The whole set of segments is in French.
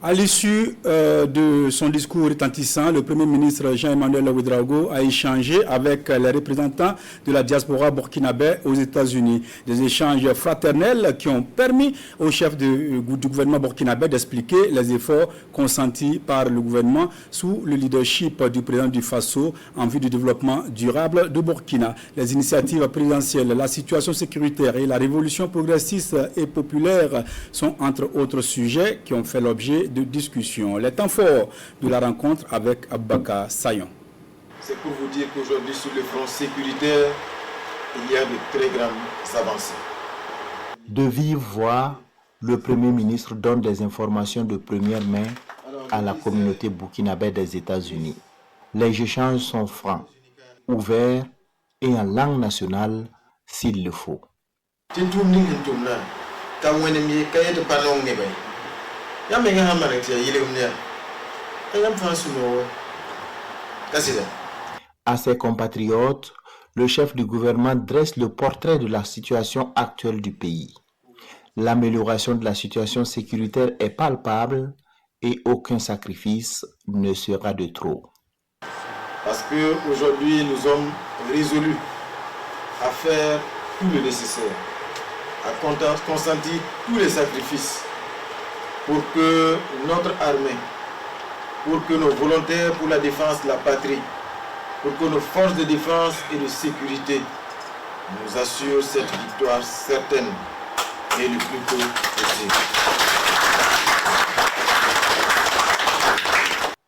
À l'issue de son discours retentissant, le Premier ministre Jean-Emmanuel Ouédraogo a échangé avec les représentants de la diaspora burkinabé aux États-Unis. Des échanges fraternels qui ont permis au chef du gouvernement burkinabé d'expliquer les efforts consentis par le gouvernement sous le leadership du président du Faso en vue du développement durable de Burkina. Les initiatives présidentielles, la situation sécuritaire et la révolution progressiste et populaire sont entre autres sujets qui ont fait l'objet de discussion. Les temps forts de la rencontre avec Abaka Sayon. C'est pour vous dire qu'aujourd'hui, sur le front sécuritaire, il y a de très grandes avancées. De vive voix, le Premier ministre donne des informations de première main à la communauté burkinabé des États-Unis. Les échanges sont francs, ouverts et en langue nationale s'il le faut. À ses compatriotes, le chef du gouvernement dresse le portrait de la situation actuelle du pays. L'amélioration de la situation sécuritaire est palpable et aucun sacrifice ne sera de trop. Parce qu'aujourd'hui, nous sommes résolus à faire tout le nécessaire, à consentir tous les sacrifices pour que notre armée, pour que nos volontaires pour la défense de la patrie, pour que nos forces de défense et de sécurité nous assurent cette victoire certaine et le plus tôt possible.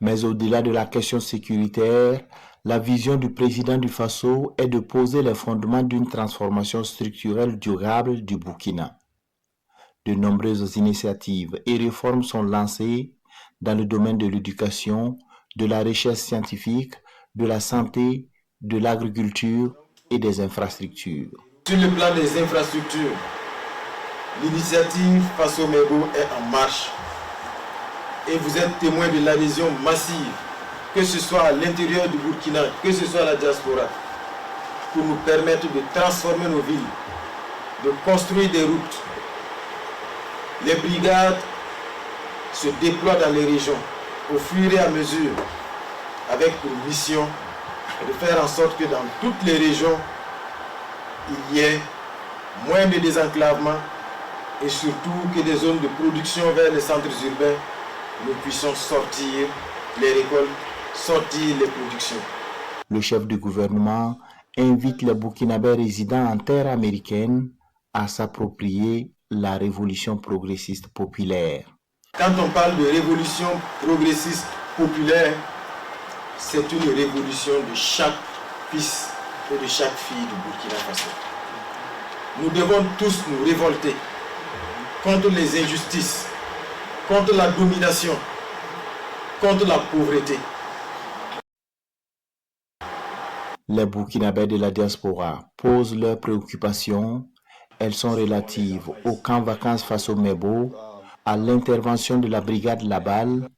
Mais au-delà de la question sécuritaire, la vision du président du Faso est de poser les fondements d'une transformation structurelle durable du Burkina. De nombreuses initiatives et réformes sont lancées dans le domaine de l'éducation, de la recherche scientifique, de la santé, de l'agriculture et des infrastructures. Sur le plan des infrastructures, l'initiative Faso Mebo est en marche. Et vous êtes témoin de l'adhésion massive, que ce soit à l'intérieur du Burkina, que ce soit à la diaspora, pour nous permettre de transformer nos villes, de construire des routes. Les brigades se déploient dans les régions au fur et à mesure, avec pour mission de faire en sorte que dans toutes les régions, il y ait moins de désenclavement et surtout que des zones de production vers les centres urbains, nous puissions sortir les récoltes, sortir les productions. Le chef du gouvernement invite les Burkinabés résidant en terre américaine à s'approprier la révolution progressiste populaire. Quand on parle de révolution progressiste populaire, c'est une révolution de chaque fils et de chaque fille du Burkina Faso. Nous devons tous nous révolter contre les injustices, contre la domination, contre la pauvreté. Les Burkinabés de la diaspora posent leurs préoccupations. Elles sont relatives au camp vacances Faso Mebo, à l'intervention de la brigade Labal,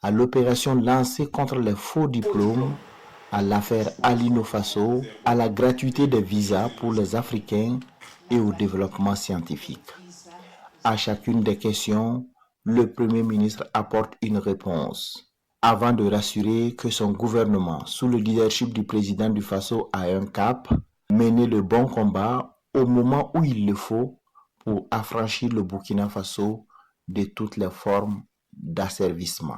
à l'opération lancée contre les faux diplômes, à l'affaire Alino Faso, à la gratuité des visas pour les Africains et au développement scientifique. À chacune des questions, le Premier ministre apporte une réponse, avant de rassurer que son gouvernement, sous le leadership du président du Faso, a un cap, mener le bon combat au moment où il le faut pour affranchir le Burkina Faso de toutes les formes d'asservissement.